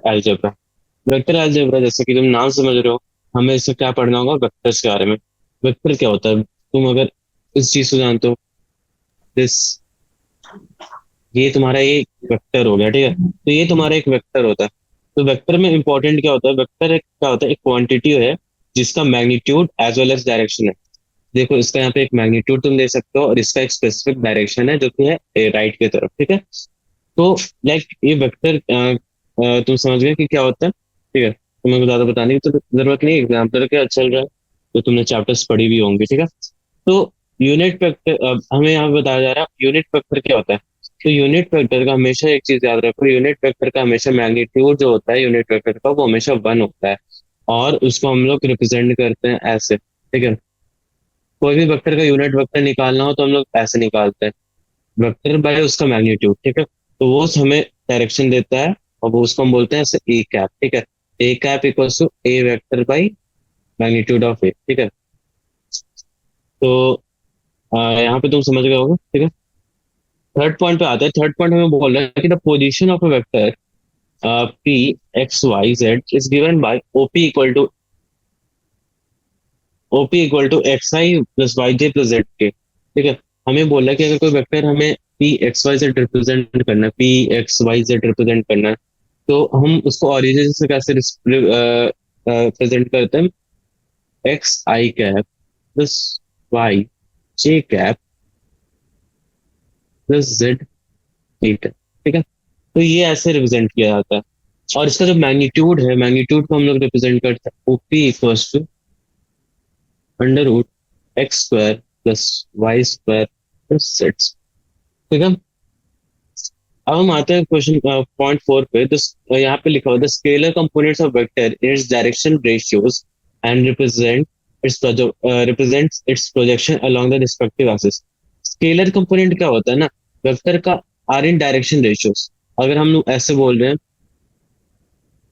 Vector algebra. Vector algebra जैसे कि तुम नाम समझ रहे हो, हमें इससे क्या पढ़ना होगा, वेक्टर्स के बारे में। वेक्टर क्या होता है, तुम अगर इस चीज को जानते हो, दिस, ये तुम्हारा एक वेक्टर हो गया, ठीक है, तो ये तुम्हारा एक वेक्टर होता है। तो वेक्टर में इंपॉर्टेंट क्या होता है, वेक्टर एक क्या होता है, एक क्वांटिटी है जिसका magnitude as well as direction है। देखो इसका यहाँ पे एक मैग्नीट्यूड तुम दे सकते हो और इसका एक स्पेसिफिक डायरेक्शन है जो कि है राइट की तरफ, ठीक है। तो लाइक ये वेक्टर तुम समझ गए कि क्या होता है, ठीक है, तुम्हें को ज्यादा बताने की तो जरूरत नहीं, एग्जाम्पल क्या चल रहा है तो तुमने चैप्टर्स पढ़ी भी होंगे, ठीक है। तो यूनिट वेक्टर, अब हमें यहाँ पे बताया जा रहा है यूनिट वेक्टर क्या होता है। तो यूनिट वेक्टर का हमेशा एक चीज याद रखो, यूनिट वेक्टर का हमेशा मैग्नीट्यूड जो होता है यूनिट वेक्टर का वो हमेशा वन होता है। और उसको हम लोग रिप्रेजेंट करते हैं ऐसे, ठीक है। कोई भी वेक्टर का यूनिट वेक्टर निकालना हो तो हम लोग ऐसे निकालते हैं, वेक्टर बाय उसका मैग्नीट्यूड, ठीक है। तो वो हमें डायरेक्शन देता है और वो उसको हम बोलते हैं ऐसे ए कैप, ठीक है। A cap equals to a vector by magnitude of a, ठीक है। तो यहाँ पे तुम समझ गए होगे, ठीक है। थर्ड पॉइंट पे आते हैं, थर्ड पॉइंट हमें बोल रहा है कि the position of a vector P x y z is given by OP equal to x i plus y j plus z k, ठीक है। हमें बोला है कि अगर कोई वेक्टर हमें P x y z represent करना है, P x y z represent करना है, तो हम उसको ओरिजिन से कैसे प्रेजेंट करते हैं, एक्स आई कैप प्लस वाई जे कैप प्लस जेड थीटा, ठीक है। तो ये ऐसे रिप्रेजेंट किया जाता है। और इसका जो मैग्नीट्यूड है, मैग्नीट्यूड को हम लोग रिप्रेजेंट करते हैं OP equals to under root x square plus y square plus z, ठीक है। अब हम आते हैं क्वेश्चन पॉइंट फोर पे। यहाँ पे लिखा हुआ the scalar components of vector in its direction ratios and represents it's projection along the respective axis. Scalar component क्या होता है ना, वेक्टर का आर इन डायरेक्शन रेशियोज। अगर हम लोग ऐसे बोल रहे हैं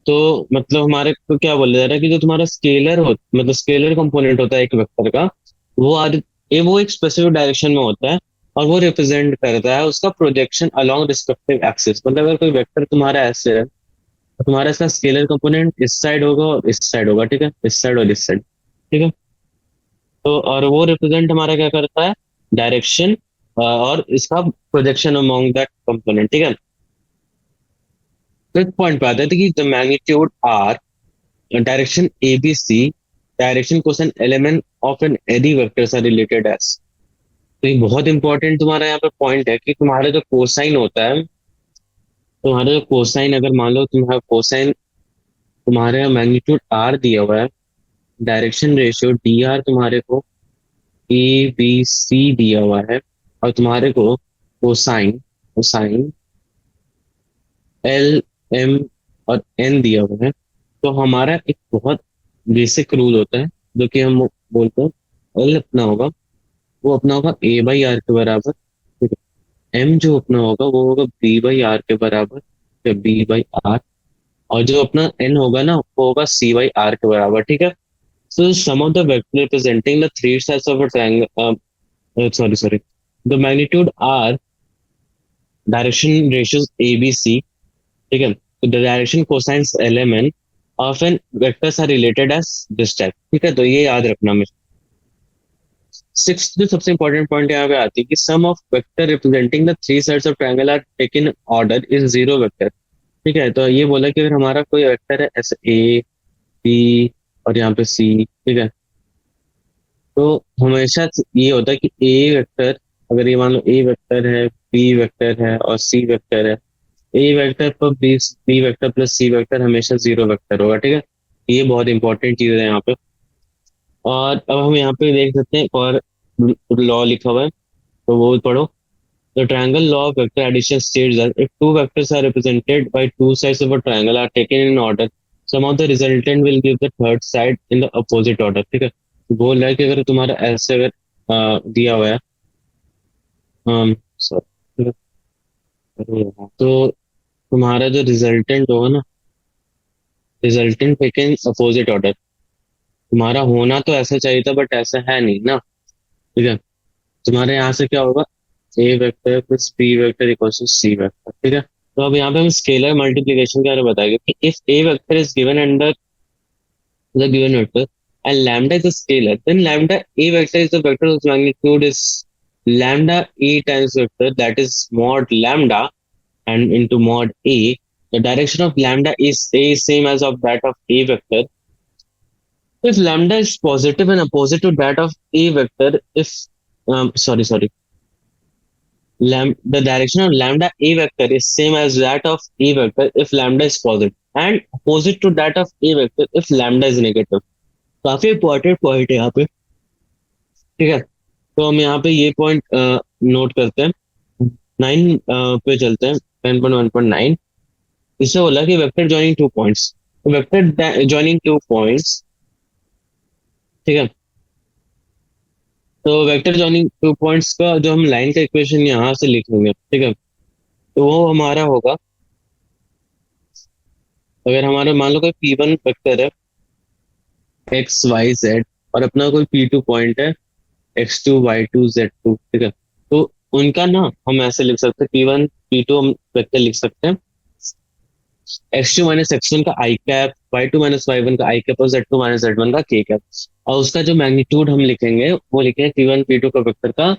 तो मतलब हमारे को क्या बोला जा रहा है कि जो तुम्हारा स्केलर हो, मतलब स्केलर कंपोनेंट होता है एक वेक्टर का, वो आर ये वो एक स्पेसिफिक डायरेक्शन में होता है और वो रिप्रेजेंट करता है उसका प्रोजेक्शन अलोंग रिस्पेक्टिव एक्सिस। मतलब अगर कोई वेक्टर तुम्हारा ऐसे है तो तुम्हारा इसका स्केलर कंपोनेंट इस साइड होगा और इस साइड होगा, ठीक है, इस साइड और इस साइड, ठीक है। तो और वो रिप्रेजेंट हमारा क्या करता है, डायरेक्शन और इसका प्रोजेक्शन अमॉन्ग दैट कंपोनेंट, ठीक है। फिफ्थ पॉइंट पे आता है कि the magnitude are direction a B c direction cosine element of an any vectors are related as. तो ये बहुत इंपॉर्टेंट तुम्हारा यहाँ पे पॉइंट है कि तुम्हारा जो कोसाइन होता है, तुम्हारा जो कोसाइन, अगर मान लो तुम्हारा कोसाइन, तुम्हारे मैग्नीट्यूड आर दिया हुआ है, डायरेक्शन रेशियो डी आर तुम्हारे को ए बी सी दिया हुआ है, और तुम्हारे को कोसाइन कोसाइन एल एम और एन दिया हुआ है, तो हमारा एक बहुत बेसिक रूल होता है जो कि हम बोलते हैं एल अपना होगा, वो अपना होगा ए बाई आर के बराबर, ठीक है। एम जो अपना होगा वो होगा बी बाई आर के बराबर या बी बाई आर, और जो अपना एन होगा ना वो होगा सी बाई आर के बराबर, ठीक है। So sum of the vector representing the three sides of a triangle, sorry the magnitude are direction ratios a B c, ठीक है। तो the direction cosines l m n of an vectors are related as this type, ठीक है। तो ये याद रखना। Six जो सबसे इंपॉर्टेंट पॉइंट यहाँ पे आती है कि sum of vector representing the three sides of triangle are taken order is zero vector, ठीक है। तो ये बोला कि अगर हमारा कोई वेक्टर है ऐसे ए बी और यहाँ पे सी, ठीक है, तो हमेशा ये होता है कि ए वेक्टर, अगर ये मान लो ए वेक्टर है, बी वेक्टर है और सी वेक्टर है, ए वेक्टर पर B B vector plus c vector हमेशा जीरो वेक्टर होगा, ठीक है। ये बहुत इंपॉर्टेंट चीज है यहाँ पे। और अब हम यहाँ पे देख सकते हैं एक और लॉ लिखा हुआ है, तो वो पढ़ो। The triangle law of vector addition states that if two vectors are represented by two sides of a triangle are taken in order, some of the resultant will give the third side in the opposite order, ठीक है। तो बोल रहा है कि अगर तुम्हारा ऐसे अगर दिया हुआ है, sorry, तो तुम्हारा जो रिजल्टेंट होगा ना, रिजल्टेंट टेकन अपोजिट ऑर्डर, तुम्हारा होना तो ऐसा चाहिए था बट ऐसा है नहीं ना, ठीक है। तुम्हारे यहाँ से क्या होगा, a vector plus B vector equal to c vector, ठीक है। तो अब यहाँ पे हम स्केलर मल्टीप्लिकेशन के बारे में बताएंगे कि if a vector is given under the given vector and lambda is a scalar, then lambda a vector is the vector whose magnitude is lambda a times vector, that is mod lambda and into mod a. The direction of lambda is a same as of that of a vector. If lambda is positive and opposite to that of a vector, if sorry, the direction of lambda a vector is same as that of a vector if lambda is positive and opposite to that of a vector if lambda is negative. काफी important point है यहाँ पे, ठीक है। तो हम यहाँ पे ये पॉइंट नोट करते हैं। 9 पे चलते हैं, 10.1.9। इससे बोला कि vector joining two points, vector joining two points, ठीक है। तो वेक्टर जॉइनिंग टू पॉइंट्स का जो हम लाइन का इक्वेशन यहाँ से लिख लेंगे, ठीक है। तो वो हमारा होगा, अगर हमारा मान लो कोई P1 वेक्टर है एक्स वाई जेड और अपना कोई P2 पॉइंट है X2 Y2 Z2, ठीक है। तो उनका ना हम ऐसे लिख सकते हैं, P1 P2 हम वेक्टर लिख सकते हैं X2 - X1 का आई कैप, Y2 - Y1 का आई कैप और Z2 - Z1 का के कैप। और उसका जो मैग्नीट्यूड हम लिखेंगे वो लिखेंगे P1 P2 का वेक्टर का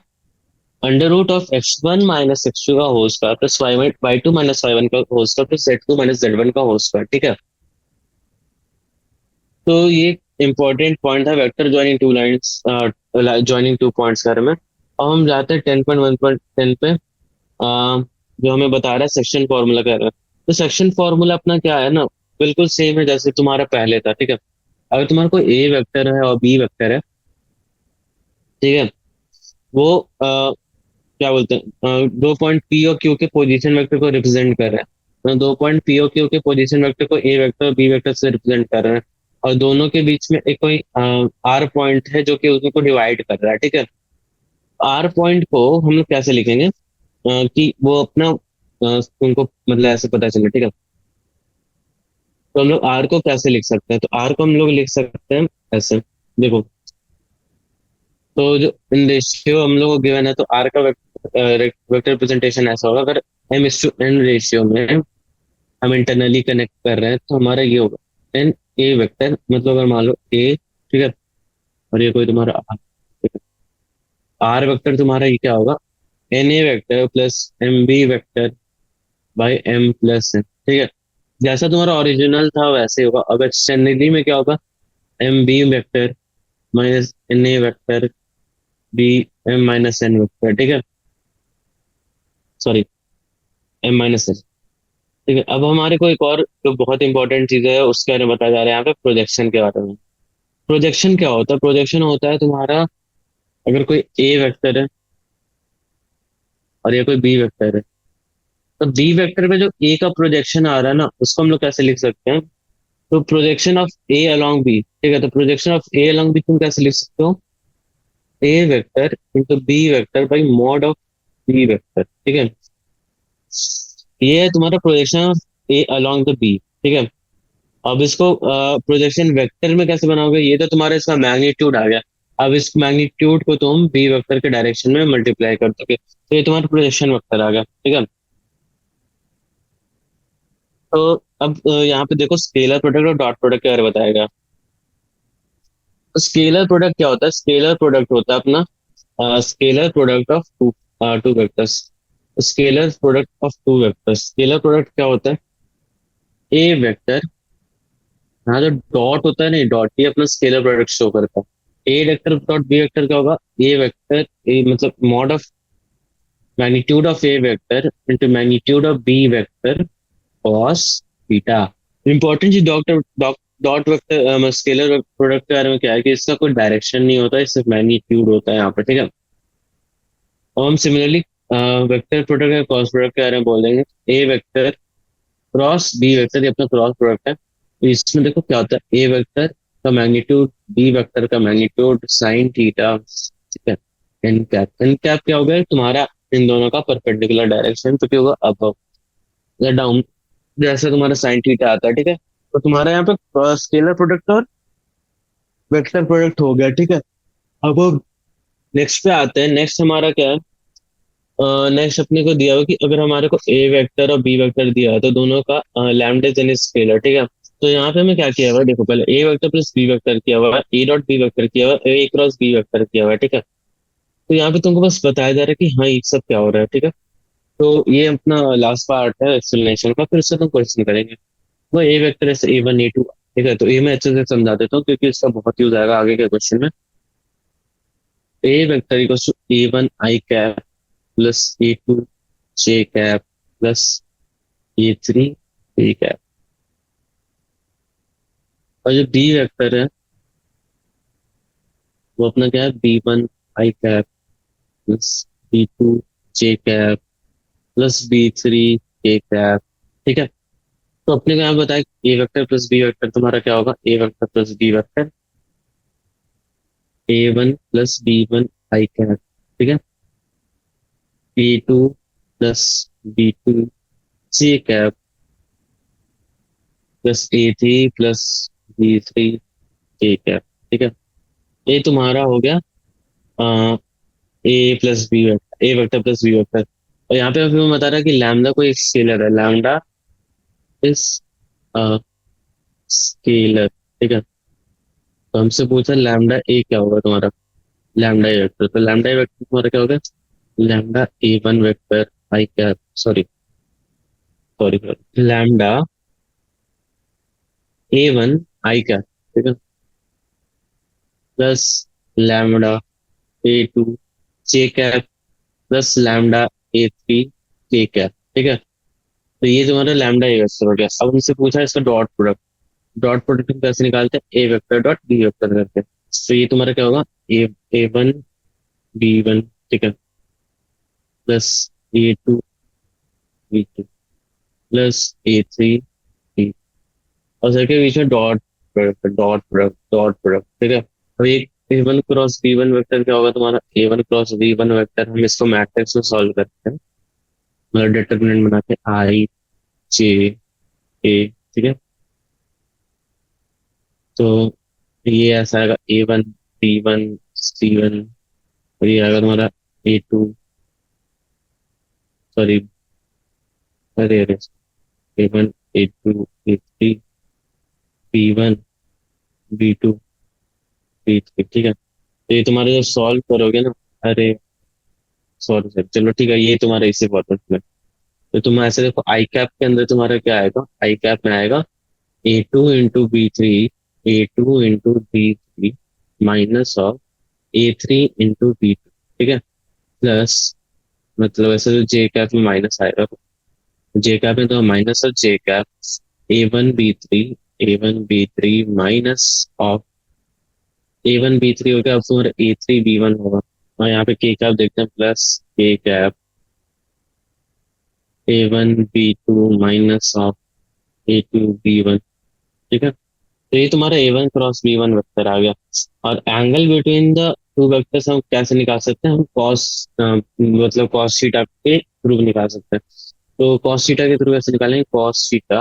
under root of X1 - X2 का whole square plus Y2 - Y1 का whole square plus Z2 - Z1 का होल स्क्वायर, ठीक है। तो ये इंपॉर्टेंट पॉइंट था vector joining two lines, joining two points के बारे में। अब हम जाते हैं 10.1.10 पे, जो हमें बता रहा है सेक्शन फॉर्मूला कह रहा है। तो सेक्शन फॉर्मूला अपना क्या है ना, बिल्कुल सेम है जैसे तुम्हारा पहले था, ठीक है। अगर तुम्हारा कोई ए वेक्टर है और बी वेक्टर है, ठीक है, वो क्या बोलते हैं, दो पॉइंट पी और क्यू के पोजीशन वेक्टर को रिप्रेजेंट कर रहे हैं। तो दो पॉइंट पी और क्यू के पोजीशन वेक्टर को ए वेक्टर और बी वेक्टर से रिप्रेजेंट कर रहे हैं, और दोनों के बीच में एक कोई आर पॉइंट है जो कि उसको डिवाइड कर रहा है, ठीक है। आर पॉइंट को हम लोग कैसे लिखेंगे, कि वो अपना तुमको मतलब ऐसे पता चले, ठीक है। तो हम लोग आर को कैसे लिख सकते हैं, तो आर को हम लोग लिख सकते हैं ऐसे, देखो। तो जो इन रेशियो हम लोग को गिवन है, तो आर का वेक्टर रिप्रेजेंटेशन ऐसा होगा, अगर m/n रेशियो में हम इंटरनली कनेक्ट कर रहे हैं तो हमारा ये होगा एन ए वेक्टर, मतलब अगर मान लो ए, ठीक है, और ये कोई तुम्हारा आर, ठीक है। आर वेक्टर तुम्हारा ये क्या होगा, n a vector plus m b vector by m plus n, ठीक है। जैसा तुम्हारा ओरिजिनल था वैसे होगा। अब एक्सटेंडली में क्या होगा, m b vector minus n a vector b m minus n vector, ठीक है, सॉरी एम माइनस एन, ठीक है। अब हमारे को एक और जो बहुत इंपॉर्टेंट चीज है उसके बारे में बताया जा रहा है यहाँ पे, प्रोजेक्शन के बारे में। प्रोजेक्शन क्या होता है, प्रोजेक्शन होता है तुम्हारा, अगर कोई ए वेक्टर है और ये कोई बी वेक्टर है, तो बी वेक्टर पे जो ए का प्रोजेक्शन आ रहा है ना, उसको हम लोग कैसे लिख सकते हैं, तो projection of a along b, ठीक है। तो projection of a along b तुम कैसे लिख सकते हो, a vector into b vector by mod of B vector, ठीक है। ये है तुम्हारा projection of a along the b, ठीक है। अब इसको प्रोजेक्शन वेक्टर में कैसे बनाओगे, ये तो तुम्हारा इसका मैग्नीट्यूड आ गया। अब इस मैग्नीट्यूड को तुम बी वेक्टर के डायरेक्शन में मल्टीप्लाई कर दोगे, तो ये तुम्हारा प्रोजेक्शन वेक्टर आ गया, ठीक है। तो अब यहाँ पे देखो स्केलर प्रोडक्ट और डॉट प्रोडक्ट के बारे में बताएगा। तो स्केलर प्रोडक्ट क्या होता है, स्केलर प्रोडक्ट होता है अपना scalar product of two vectors. Scalar product of two vectors, scalar product क्या होता है, ए वेक्टर, हाँ जो डॉट होता है ना, डॉट ये अपना स्केलर प्रोडक्ट शो करता है। A vector dot b vector क्या होगा, ए वेक्टर ए मतलब mod of magnitude of A vector into magnitude of B vector cos theta. Important चीज dot dot dot vector scalar product के बारे में क्या है कि इसका कोई डायरेक्शन नहीं होता, सिर्फ मैग्नीट्यूड होता है यहाँ पर, ठीक है। और हम सिमिलरली वेक्टर प्रोडक्ट या क्रॉस प्रोडक्ट के बारे में बोल देंगे। ए वेक्टर क्रॉस बी वेक्टर, ये अपना क्रॉस प्रोडक्ट है। तो इसमें देखो क्या होता है, ए वेक्टर का मैग्नीट्यूड बी वेक्टर का मैग्नीट्यूड साइन थीटा, ठीक है। एन कैप क्या होगा तुम्हारा, इन दोनों का परपेंडिकुलर डायरेक्शन, तो क्या होगा अप या डाउन, जैसे तुम्हारा साइन थीटा आता है, ठीक है। तो तुम्हारा यहाँ पे स्केलर प्रोडक्ट और वेक्टर प्रोडक्ट हो गया, ठीक है। अब नेक्स्ट पे आते हैं, नेक्स्ट हमारा क्या है, नेक्स्ट अपने को दिया हुआ कि अगर हमारे को ए वेक्टर और बी वेक्टर दिया है तो दोनों का लैम्डा जेन स्केलर, ठीक है। तो यहाँ पे हमें क्या किया हुआ है, देखो पहले A vector plus B vector किया हुआ है, ए डॉट बी वेक्टर किया हुआ है, ए क्रॉस बी वेक्टर किया हुआ है, ठीक है। तो यहाँ पे तुमको बस बताया जा रहा है कि हाँ ये सब क्या हो रहा है, ठीक है। तो ये अपना लास्ट पार्ट है एक्सप्लेनेशन का, फिर उससे तुम क्वेश्चन करेंगे। वो ए वेक्टर ऐसे A1 A2, ठीक है। तो ए में अच्छे से समझा देता हूँ क्योंकि इसका बहुत यूज आएगा आगे के क्वेश्चन में। A vector equals to A1 I cap plus A2 J cap plus A3 A cap. और जो बी वेक्टर है वो अपना क्या है, B1 I cap plus B2 J cap plus B3 K cap, ठीक है। तो अपने को यहाँ बताया a vector plus B vector तुम्हारा क्या होगा, a vector plus B vector A1 plus B1 I cap, ठीक है। B2 plus B2 J cap plus A3 plus B3 K cap, ठीक है। ये तुम्हारा हो गया a plus B vector, a vector plus B vector. और यहाँ पे फिर बता रहा है कि लैम्डा कोई एक स्केलर है, लैम्डा इज स्केलर, ठीक है। तो हमसे पूछा लैम्डा ए क्या होगा तुम्हारा, लैम्डा ए वेक्टर। तो लैम्डा ए वेक्टर तुम्हारा क्या होगा, lambda A1 vector I cap, sorry sorry, lambda A1 I cap, ठीक है, plus lambda A2 J cap plus lambda A3 K cap, ठीक है। तो ये तुम्हारा लैम्डा ए वेक्टर हो गया। अब उनसे पूछा इसका डॉट प्रोडक्ट, डॉट प्रोडक्ट हम कैसे निकालते हैं, ए वेक्टर डॉट बी वेक्टर करके। तो ये तुम्हारा क्या होगा, A1 B1, ठीक है, plus A2 B2 plus A3 B, और सर के बीच में dot product, dot product, dot product, ठीक है। अब एक A1 क्रॉस B1 वेक्टर क्या होगा तुम्हारा, A1 क्रॉस B1 वेक्टर, हम इसको मैट्रिक्स में सॉल्व करते हैं, मतलब डिटर्मिनेंट बना के I J A, ठीक है। तो ये ऐसा आएगा A1 B1 C1, और ये आएगा तुम्हारा A2, सॉरी, अरे अरे, A1 A2 A3 B1 B2 B3, ठीक है। तो ये तुम्हारे जब सॉल्व करोगे ना, अरे सॉरी सर, चलो ठीक है, ये तुम्हारा इसी इंपॉर्टेंट है। तो तुम ऐसे देखो, आई कैप के अंदर तुम्हारा क्या आएगा, आई कैप में आएगा A2 into B3, A2 into B3 minus of A3 into B2, ठीक है, प्लस, मतलब ऐसे तो जे कैप में माइनस आएगा, जे कैप में तो minus of J cap A1 B3 minus of A1 B3 हो गया। अब तुम्हारा A3 B1 होगा, और यहाँ पे के कैप देखते हैं, plus K cap A1 B2 minus of A2 B1, ठीक है। तो ये तुम्हारा A1 क्रॉस B1 वेक्टर आ गया। और angle between the two vectors हम कैसे निकाल सकते हैं, हम कॉस, मतलब कॉस थीटा के थ्रू निकाल सकते हैं। तो कॉस थीटा के थ्रू कैसे निकालेंगे, कॉस थीटा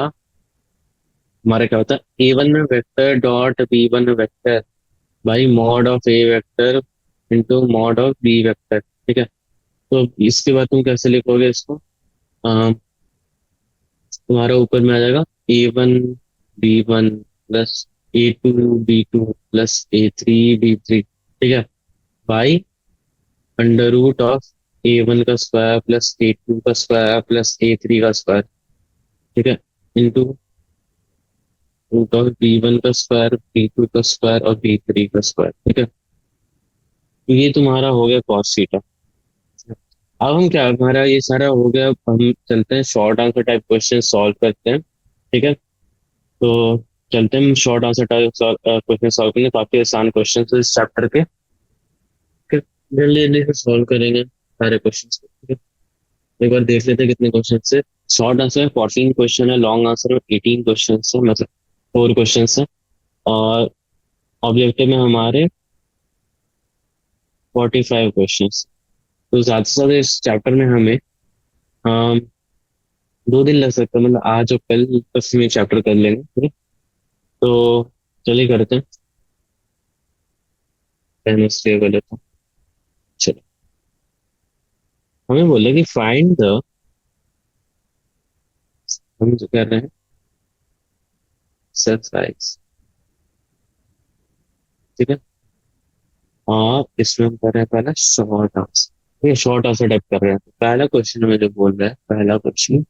हमारा क्या होता है, A1 vector dot B1 vector by mod of A vector into mod of B vector, ठीक है। तो इसके बाद तुम कैसे लिखोगे इसको, तुम्हारा ऊपर में आ जाएगा A1 B1 plus A2 B2 plus A3 B3, ठीक है, by under root of A1 का स्क्वायर प्लस A2 का स्क्वायर प्लस A3 का स्क्वायर, ठीक है, इंटू रूट ऑफ B1 का स्क्वायर, B2 का स्क्वायर और B3 का स्क्वायर, ठीक है। तो ये तुम्हारा हो गया कॉस थीटा। अब हम क्या, हमारा ये सारा हो गया, अब हम चलते हैं short answer type question solve करते हैं, ठीक है। तो चलते हैं, हम short answer type question solve करेंगे, काफी आसान क्वेश्चन है इस चैप्टर के, फिर जल्दी जल्दी से सॉल्व करेंगे सारे क्वेश्चन, ठीक है। एक बार देख लेते हैं कितने क्वेश्चन है। शॉर्ट आंसर में 14 क्वेश्चन है, लॉन्ग आंसर में 18 क्वेश्चन है, मतलब 4 क्वेश्चन है। और ऑब्जेक्टिव में हमारे 45 क्वेश्चन। तो ज्यादा से ज्यादा इस चैप्टर में हमें अम, 2 दिन लग सकता है, मतलब आज और कल बस में चैप्टर कर लेंगे, ठीक है? तो चलिए करते हैं, पहले सेव कर लेता हूँ। चलो। हमें बोला कि फाइंड द, हम जो कर रहे हैं एक्सरसाइज, ठीक है। और इसमें हम कर रहे हैं पहला शॉर्ट आंसर, ये शॉर्ट आंसर टाइप कर रहे हैं। तो पहला क्वेश्चन में जो बोल रहा है, पहला question,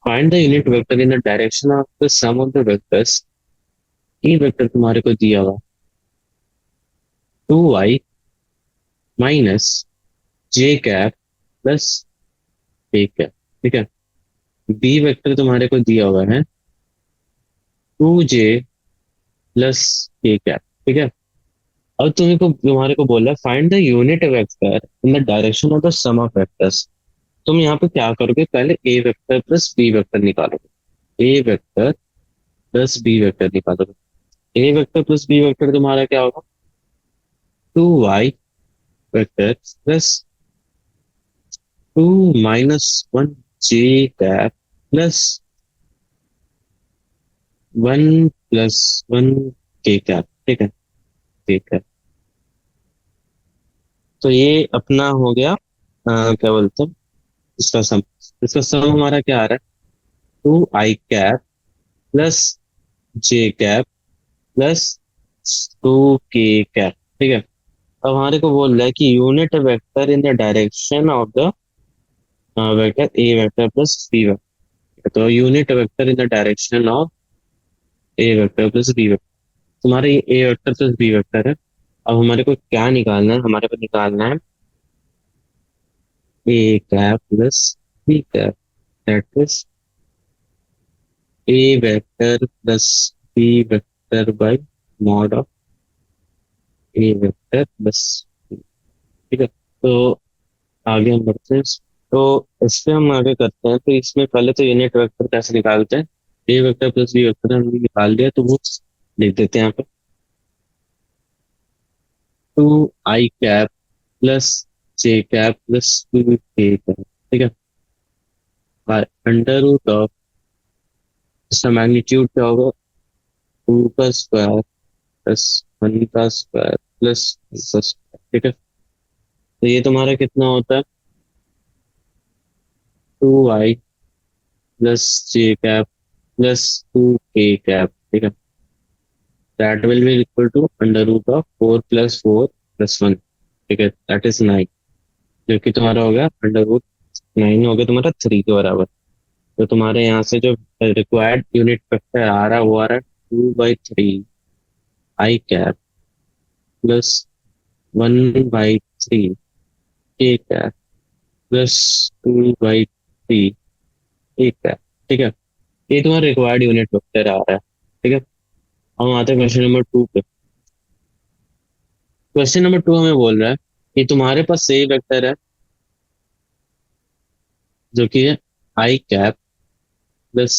find the unit vector in the direction of the sum of the vectors. E vector तुम्हारे को दिया हुआ 2y माइनस जे कैप प्लस के कैप, ठीक है। बी वेक्टर तुम्हारे को दिया हुआ है 2j प्लस के कैप, ठीक है। अब तुम्हारे को बोला find the unit vector in the direction of the sum of vectors. तुम यहाँ पे क्या करोगे, पहले A vector plus B vector निकालोगे। A vector plus B vector निकालोगे। A vector plus B vector तुम्हारा क्या होगा, 2y vector plus 2 - 1 J cap plus 1 + 1 के कैप, ठीक है। ठीक है, तो ये अपना हो गया क्या बोलते हैं इसका सम। इसका सम हमारा क्या आ रहा है, 2i कैप प्लस जे कैप प्लस 2k कैप, ठीक है। अब हमारे को बोल रहा है कि unit vector in the direction of the vector a vector plus B vector. तो unit vector in the direction of A vector plus B vector, तुम्हारे ये a vector plus B vector है। अब हमारे को क्या निकालना है, हमारे को निकालना है a cap plus b cap, that is a vector plus B vector by mod of A vector plus, ठीक है। तो आगे हम बढ़ते हैं। तो इस पे हम आगे करते हैं। तो इसमें पहले तो यूनिट वेक्टर कैसे निकालते हैं, ए वेक्टर प्लस बी वेक्टर हमने निकाल दिया, तो वो लिख देते हैं यहाँ पे 2i कैप प्लस जे कैप प्लस 2k कैप, ठीक है। बाय अंडर रूट ऑफ, इसका मैग्नीट्यूड क्या होगा, 2 का स्क्वायर प्लस 1 का स्क्वायर प्लस 1 का स्क्वायर, ठीक है। तो ये तुम्हारा कितना होता है, 2i + j cap plus 2k cap, ठीक है। That will be equal to under root of 4 + 4 + 1, ठीक है, दैट इज 9। जो कि तुम्हारा हो गया अंडर रूट 9 हो गया तुम्हारा 3 के बराबर। तो तुम्हारे यहाँ से जो रिक्वायर्ड यूनिट वेक्टर आ रहा है वो आ रहा है 2/3 i cap plus 1/3 k cap plus 2/3 a cap, ठीक है। ये तुम्हारा रिक्वायर्ड यूनिट वेक्टर आ रहा है, ठीक है। हम आते हैं क्वेश्चन नंबर 2 पे। क्वेश्चन नंबर 2 हमें बोल रहा है कि तुम्हारे पास सही वेक्टर है जो कि है i cap plus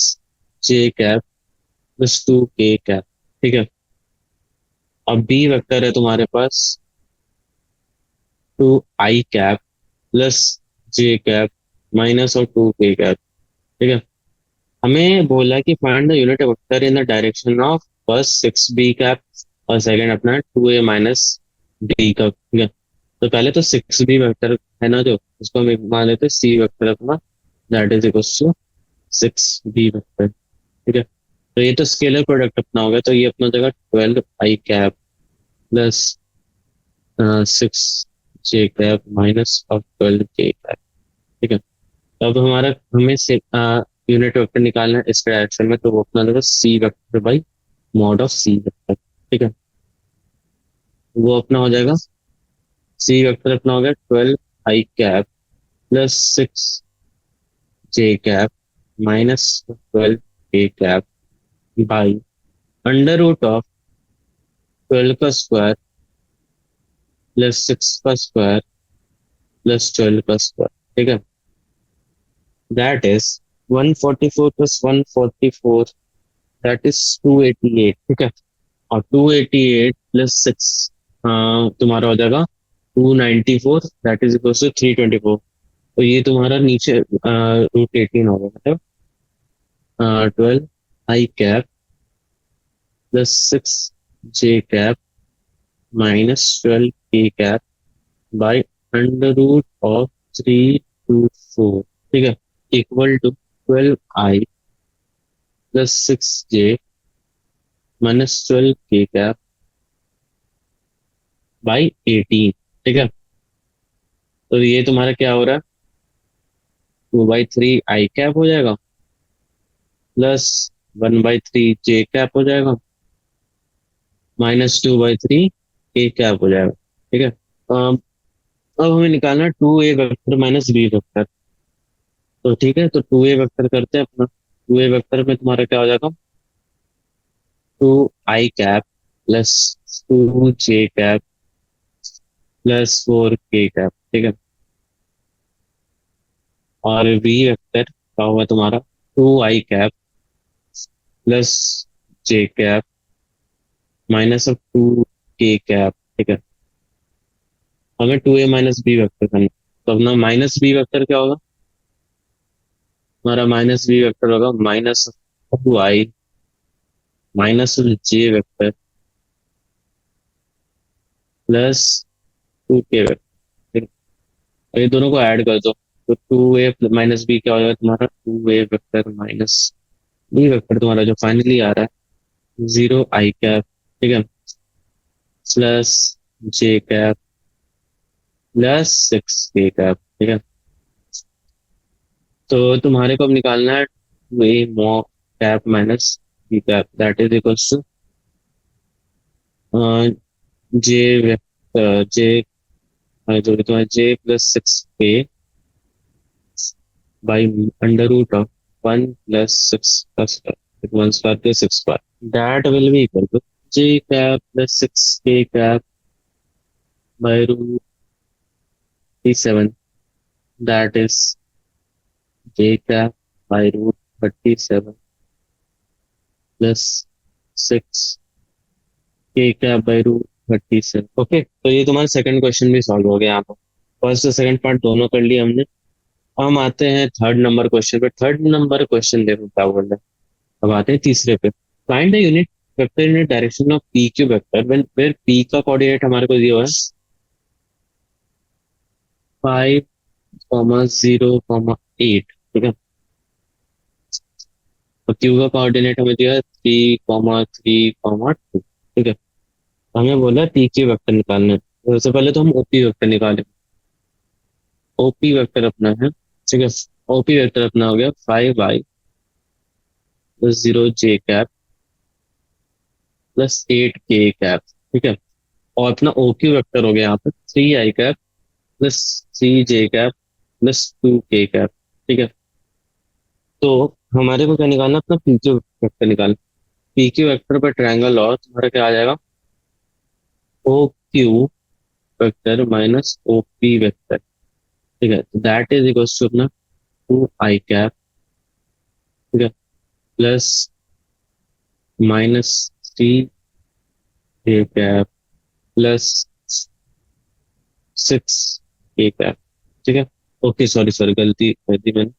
j cap plus 2k cap, ठीक है। अब बी वेक्टर है तुम्हारे पास 2i cap plus j cap minus और 2k कैप, ठीक है। हमें बोला कि find the unit vector in the direction of first 6b cap और सेकंड अपना 2a - b का, ठीक है। तो पहले तो 6b वेक्टर है ना, जो उसको हम एक मान लेते हैं सी वेक्टर अपना, that is equal to 6b vector, ठीक है। तो ये तो स्केलर प्रोडक्ट अपना होगा, तो ये अपना हो जाएगा 12i cap plus 6j cap minus of 12k cap, ठीक है। तो अब हमारा हमें से यूनिट वेक्टर निकालना है इस डायरेक्शन में, तो वो अपना होगा c vector by mod of C vector, ठीक है। वो अपना हो जाएगा सी वेक्टर अपना हो गया 12i cap plus 6j cap minus 12k cap by under root of 12 का स्क्वायर प्लस 6 का स्क्वायर प्लस 12 का स्क्वायर, ठीक है। दैट इज 144 + 144, दैट इज 288, ठीक है। और 288 + 6 तुम्हारा हो जाएगा 294, दैट इज इक्वल टू 324। तो ये तुम्हारा नीचे रूट 18 होगा, मतलब 12i cap plus 6j cap minus 12k cap by under root of 3 two four, ठीक है, equal to 12i plus 6j minus 12k cap by 18, ठीक है। तो ये तुम्हारा क्या हो रहा है, 2/3 i कैप हो जाएगा प्लस 1/3 j कैप हो जाएगा -2/3 k कैप हो जाएगा, ठीक है। अब हमें निकालना है 2a vector minus b vector. तो ठीक है, तो 2a वेक्टर करते हैं अपना। 2a वेक्टर में तुम्हारा क्या हो जाएगा, 2i cap plus 2j cap plus 4k cap, ठीक है। और बी वेक्टर क्या होगा तुम्हारा, 2i cap plus j cap minus of 2k cap, ठीक है। हमें 2a माइनस b वेक्टर करना है। तो अपना माइनस बी वेक्टर क्या होगा, हमारा माइनस बी वेक्टर होगा -2i minus j vector plus 2k vector. और ये दोनों को ऐड कर दो, तो 2a माइनस बी क्या हो जाएगा तुम्हारा, 2a vector minus B vector तुम्हारा जो फाइनली आ रहा है 0i कैप, ठीक है, plus j cap plus 6k cap, ठीक है। तो तुम्हारे को अब निकालना है ए मॉ cap minus b cap, that is equals to j vector j, जो भी तुम्हारा j+6k बाई √ऑफ 1+6 + 1² + 6² that will be equal to j cap plus 6k cap by √37, that is j cap by √37 plus 6k cap by √37। Okay, तो ये तुम्हारा second question भी solve हो गया यहाँ पर। फर्स्ट और सेकंड पार्ट दोनों कर लिया हमने। हम आते हैं थर्ड नंबर क्वेश्चन पे। थर्ड नंबर क्वेश्चन देखो क्या बोल रहा है। अब आते हैं तीसरे पे। Find the unit vector in direction of P Q vector when where P का कोऑर्डिनेट हमारे को दिया हुआ है 5,0,8, ठीक है। और क्यू का कोऑर्डिनेट हमें दिया है 3,3,2, ठीक है। हमें बोला है पी क्यू वेक्टर निकालना है। तो सबसे पहले तो हम ओपी वेक्टर निकालें। ओपी वेक्टर अपना है, ठीक है। ओपी वेक्टर अपना हो गया 5i + 0j cap +8k cap, ठीक है। और अपना ओक्यू वेक्टर हो गया यहाँ पर 3i cap + 3j cap +2k cap, ठीक है। तो हमारे को क्या निकालना है, अपना पीक्यू वेक्टर निकालना। पीक्यू वेक्टर पर ट्रायंगल और तुम्हारा क्या आ जाएगा, O Q vector minus O P vector, ठीक है। तो दैट इज इक्वल्स टू अपना 2i कैप, ठीक है, plus -3j cap plus 6k cap, ठीक है। ओके, सॉरी सॉरी, गलती कर दी मैंने।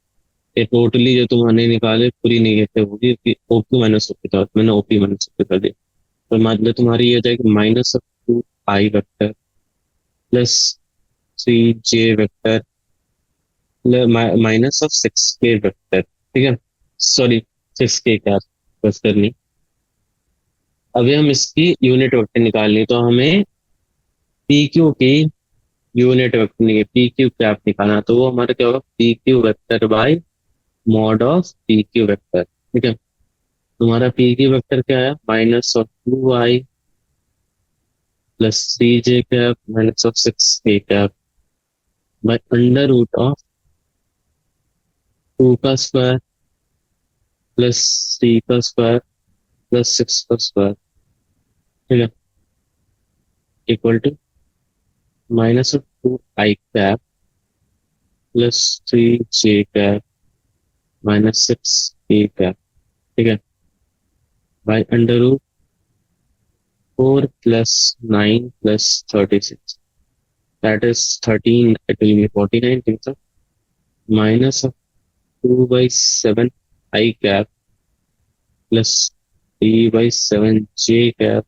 ये टोटली जो तुमने निकाले पूरी नेगेटिव होगी कि ओपी माइनस ओपी था, मैंने ओपी माइनस ओपी कर दिया। तो मतलब तुम्हारी ये हो जाएगी -2i vector plus 3j vector -6k vector, ठीक है। सॉरी, 6k कैप बस करनी। अभी हम इसकी यूनिट वेक्टर निकालनी, तो हमें पी क्यू की यूनिट वेक्टर नहीं, पी क्यू कैप निकालना। तो वो हमारा क्या होगा, P Q vector by mod of P Q vector, ठीक है। तुम्हारा पी क्यू वेक्टर क्या है, -2i + 3j cap -6k cap by √of 2 का स्क्वायर प्लस 3 का स्क्वायर प्लस 6 का स्क्वायर, ठीक है, equal to -2i cap + 3j cap -6k cap, ठीक है, by √4 + 9 + 36, that is 13, it will be 49, think so, minus of 2/7 I cap plus 3/7 J cap